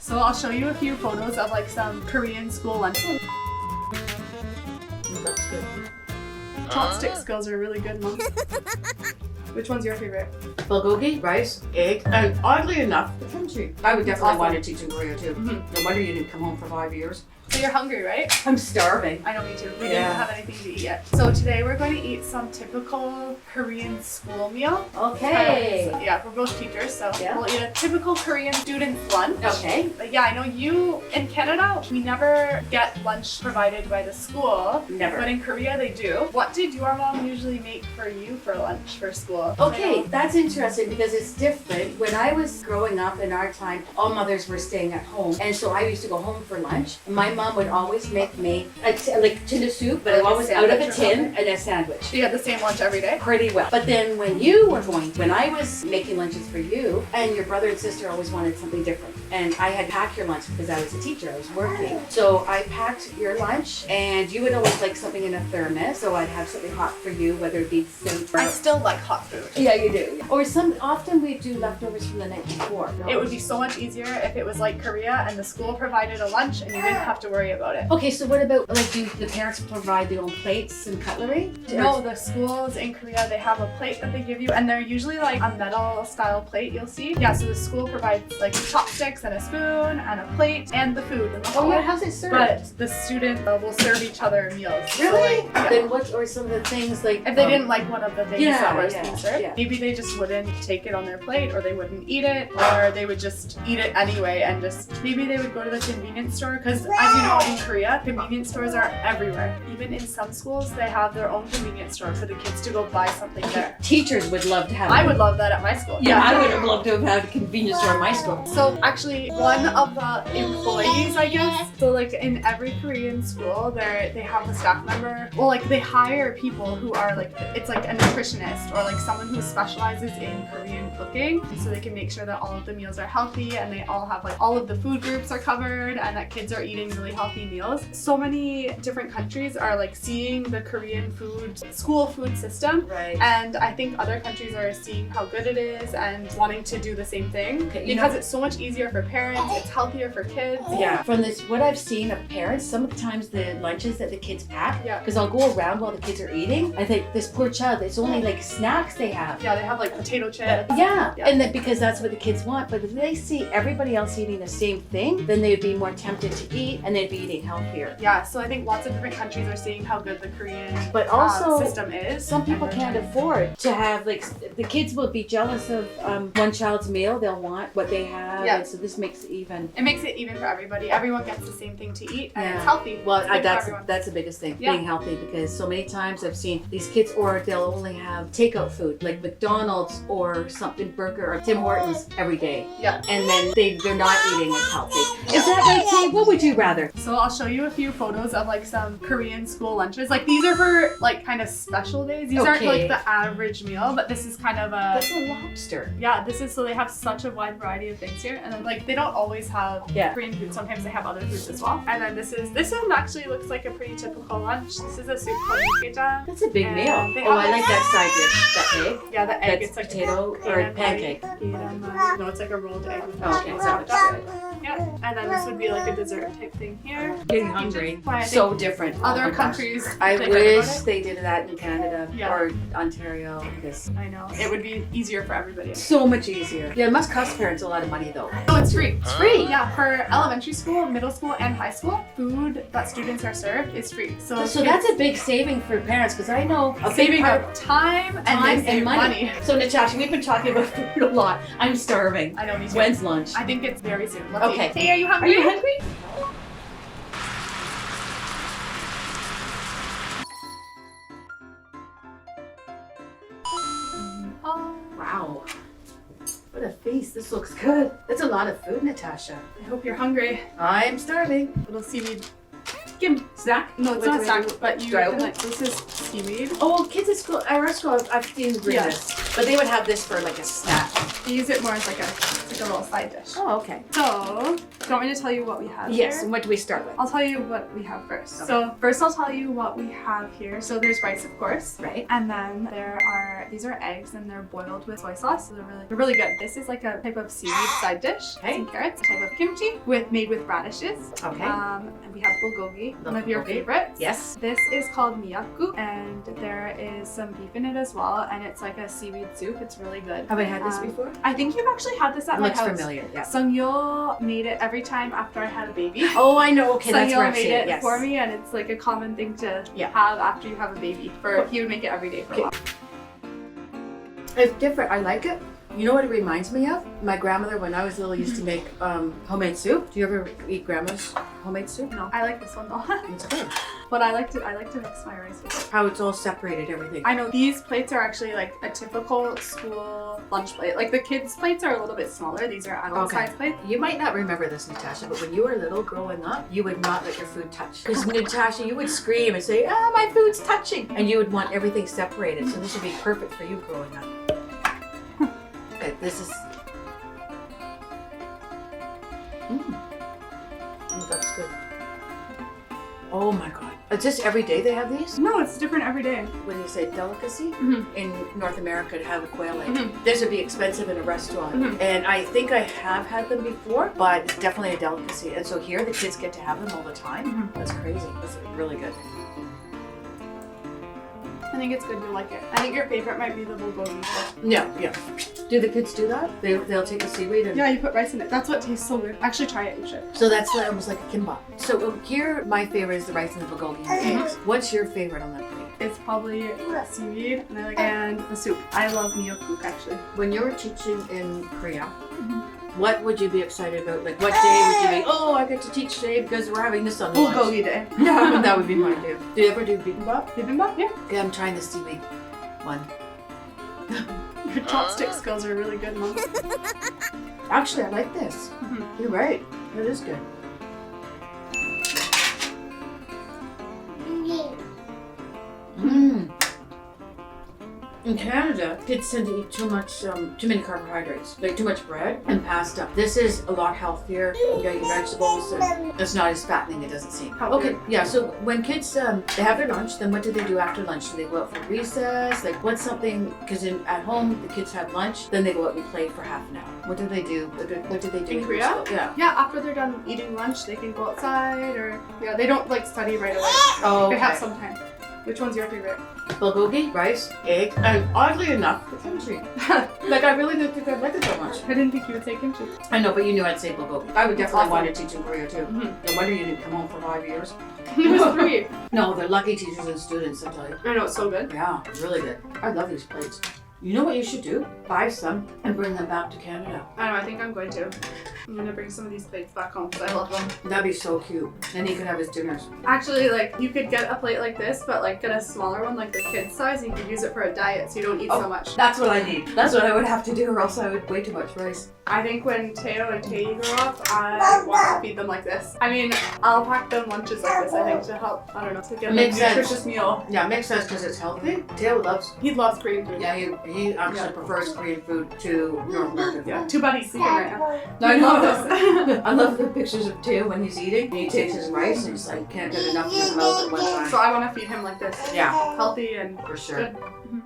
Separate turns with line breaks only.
So I'll show you a few photos of like some Korean school lunches.
That's good.
Chopstick skills are really good, Mom. Which one's your favorite?
Bulgogi, rice, egg, and oddly enough, the kimchi. I would definitely
Awesome.
want to teach in Korea too.
Mhm.
No wonder you didn't come home for 5 years.
So you're hungry, right?
I'm starving.
I know, me too. We
Yeah.
didn't have anything to eat yet. So today we're going to eat some typical Korean school meal.
Okay.
Yeah, we're both teachers, so
Yeah.
we'll eat a typical Korean student's lunch.
Okay.
But yeah, I know you in Canada, we never get lunch provided by the school.
Never.
But in Korea they do. What did your mom usually make for you for lunch for school?
Okay, that's interesting because it's different. When I was growing up in our time, all mothers were staying at home. And so I used to go home for lunch. My mom would always make me like tin of soup, but
Like a
always out of a
sandwich or
tin
something?
and a sandwich.
So you had the same lunch every day?
Pretty well. But then when I was making lunches for you, and your brother and sister always wanted something different. And I had packed your lunch because I was a teacher, I was working. So I packed your lunch, and you would always like something in a thermos. So I'd have something hot for you, whether it be soup or...
I still like hot food.
Yeah, you do. Or often we do leftovers from the night before.
It would be so much easier if it was like Korea and the school provided a lunch and you didn't have to worry about it.
Okay, so what about, like, do the parents provide their own plates and cutlery?
No, the schools in Korea, they have a plate that they give you, and they're usually like a metal style plate, you'll see. Yeah, so the school provides like chopsticks and a spoon and a plate and the food in the
Oh
bowl.
yeah, how's it served?
But the student will serve each other meals. So,
Really?
like, yeah.
Then what are some of the things like...
If they didn't like one of the things
Yeah,
that was
yeah,
being served,
yeah.
maybe they just wouldn't take it on their plate, or they wouldn't eat it, or they would just eat it anyway, and just maybe they would go to the convenience store, because as you know, in Korea, convenience stores are everywhere. Even in some schools, they have their own convenience store for the kids to go buy something there.
Teachers would love to have...
I would love that at my school.
Yeah, I would have loved to have had a convenience store in my school.
So actually, one of the employees, I guess, so like in every Korean school, they have a staff member, well, like they hire people who are like, it's like a nutritionist or like someone who specializes in Korean cooking, so they can make sure that all of the meals are healthy and they all have like all of the food groups are covered and that kids are eating really healthy meals. So many different countries are like seeing the Korean food, school food system.
Right.
And I think other countries are seeing how good it is and wanting to do the same thing
Okay, you
because
know-
it's so much easier for parents, it's healthier for kids.
Yeah, from this, what I've seen of parents, sometimes the lunches that the kids pack,
Yeah.
because I'll go around while the kids are eating, I think this poor child, it's only like snacks they have.
Yeah, they have like potato chips.
Yeah,
Yeah.
and then because that's what the kids want, but if they see everybody else eating the same thing, then they'd be more tempted to eat and they'd be eating healthier.
Yeah, so I think lots of different countries are seeing how good the Korean
But also,
system is.
some people
And
can't
they're-
afford to have, like, the kids will be jealous of one child's meal, they'll want what they have,
Yeah.
and so this makes it even.
It makes it even for everybody. Everyone gets the same thing to eat and
Yeah.
it's healthy.
Well,
It's good for
that's
everyone.
the biggest thing,
Yeah.
being healthy, because so many times I've seen these kids, or they'll only have takeout food, like McDonald's or something, burger or Tim Hortons every day.
Yeah.
And then they're not eating as healthy. Is that right, Tay? What would you rather?
So I'll show you a few photos of like some Korean school lunches. Like these are for like kind of special days. These aren't
Okay.
like the average meal, but this is kind of a
That's a lobster.
yeah, this is so they have such a wide variety of things here, and then like they don't always have
Yeah.
Korean food. Sometimes they have other foods as well. And then this one actually looks like a pretty typical lunch. This is a soup called jjigae.
That's a big
And
meal.
they
Oh,
have
I like that side dish, that egg.
Yeah, the egg.
That's
It's like
potato or
keramari.
pancake.
Keramari. No, it's like a rolled egg. With
Oh, okay,
cheese
so
on
it's
top.
good.
Yeah, and then this would be like a dessert type thing here.
Getting hungry.
Why I think
So different. Oh
other
my gosh.
countries.
I
they write
wish
about it.
they did that in Canada
Yeah.
or Ontario, because
I know it would be easier for everybody.
so much easier. Yeah, it must cost parents a lot of money though.
Oh, it's free.
It's free.
Yeah, for elementary school, middle school, and high school, food that students are served is free. So
That's a big saving for parents, because I know a big
saving
part
of time and
time
they save
and money. So Natasha, we've been talking about food a lot. I'm starving.
I know, me too.
When's lunch?
I think it's very soon. Let's
Okay.
eat. Hey, are you
Are
hungry?
you hungry?
Oh,
Wow. What a feast. This looks good. That's a lot of food, Natasha.
I hope you're hungry.
I'm starving.
Little seaweed. Skim.
Snack?
No, it's
What
not
do I
snack,
do?
but you
Do I
can
open
like, this is seaweed.
Oh, kids at school, at our school, I've seen bring
Yeah.
this. But they would have this for like a snack.
They use it more as like a little side dish.
Oh, okay.
So, you want me to tell you what we have
Yes,
here?
and what do we start with?
I'll tell you what we have first.
Okay.
So first I'll tell you what we have here. So there's rice, of course.
Right.
And then these are eggs and they're boiled with soy sauce. So they're really good. This is like a type of seaweed side dish.
Okay.
Some carrots, a type of kimchi made with radishes.
Okay.
And we have bulgogi, one of your
bulgogi.
favorites.
Yes.
This is called miyaku, and there is some beef in it as well, and it's like a seaweed soup. It's really good.
Have I had this before?
I think you've actually had this at
It
my
looks
house.
familiar, yeah.
Sungyo made it every time after I had a baby.
Oh, I know. Okay, that's where
Sungyo
I've
made
seen
it
it. Yes.
for me, and it's like a common thing to
Yeah.
have after you have a baby. He would make it every day for a while.
It's different. I like it. You know what it reminds me of? My grandmother, when I was little, used to make homemade soup. Do you ever eat grandma's homemade soup?
No, I like this one though.
It's good.
But I like to mix my rice with it.
How it's all separated, everything.
I know these plates are actually like a typical school lunch plate. Like the kids' plates are a little bit smaller. These are adult
Okay.
size plates.
You might not remember this, Natasha, but when you were little growing up, you would not let your food touch. Because Natasha, you would scream and say, "Ah, my food's touching," and you would want everything separated. So this would be perfect for you growing up. Okay, this is. Oh, that's good. Oh my God! It's just every day they have these.
No, it's different every day.
When you say delicacy in North America to have a quail egg,
Mhm.
this would be expensive in a restaurant.
Mhm.
And I think I have had them before, but it's definitely a delicacy. And so here the kids get to have them all the time.
Mhm.
That's crazy. That's really good.
I think it's good. You'll like it. I think your favorite might be the bulgogi.
Yeah, yeah. Do the kids do that? They'll take the seaweed and.
Yeah, you put rice in it. That's what tastes so good. Actually, try it. You should.
So that's like, almost like a kimbap. So here, my favorite is the rice and the bulgogi and eggs. What's your favorite on that plate?
It's probably seaweed, and the soup. I love miyoku actually.
When you were teaching in Korea,
Mhm.
what would you be excited about? Like, what day would you be? Oh, I get to teach today because we're having this on lunch.
Bulgogi day.
Yeah, that would be mine too. Do you ever do bibimbap?
Bibimbap? Yeah.
Okay, I'm trying the seaweed one.
Your chopstick skills are really good, Mom.
Actually, I like this.
Mhm.
You're right. It is good. Mmm. In Canada, kids tend to eat too many carbohydrates, like too much bread and pasta. This is a lot healthier. You got your vegetables. And it's not as fattening, it doesn't seem. Okay, yeah. So when kids they have their lunch, then what do they do after lunch? Do they go out for recess? Like, what's something? Because at home the kids have lunch, then they go out and play for half an hour. What do they do? What do they do
In Korea?
school? Yeah.
Yeah, after they're done eating lunch, they can go outside or they don't like study right away.
Oh,
They have
okay.
some time. Which one's your favorite?
Bulgogi, rice, egg, and oddly enough, the kimchi. Like, I really didn't think I'd like it that much.
I didn't think you would say kimchi.
I know, but you knew I'd say bulgogi. I would definitely
Awesome.
want to teach in Korea too.
Mhm.
No wonder you didn't come home for 5 years.
It was 3.
No, they're lucky teachers and students, I tell you.
I know, it's so good.
Yeah, really good. I love these plates. You know what you should do? Buy some and bring them back to Canada.
I know, I think I'm going to. I'm going to bring some of these plates back home because I love them.
That'd be so cute. Then he could have his dinners.
Actually, like, you could get a plate like this, but like get a smaller one, like the kid's size, and you could use it for a diet so you don't eat so much.
That's what I need. That's what I would have to do, or else I would way too much rice.
I think when Teo and Tei grow up, I want to feed them like this. I mean, I'll pack them lunches like this, I think, to help, I don't know, to get them a
Makes sense.
nutritious meal.
Yeah, it makes sense because it's healthy. Teo loves.
He loves Korean food.
Yeah, he actually prefers Korean food to North American food.
Yeah, two buddies sleeping right now.
No, I
You
love
love
this. I love the pictures of Teo when he's eating. He takes his rice and he's like, can't get enough in his mouth at one time.
So I want to feed him like this.
Yeah,
Healthy and
for sure.
good. Mhm.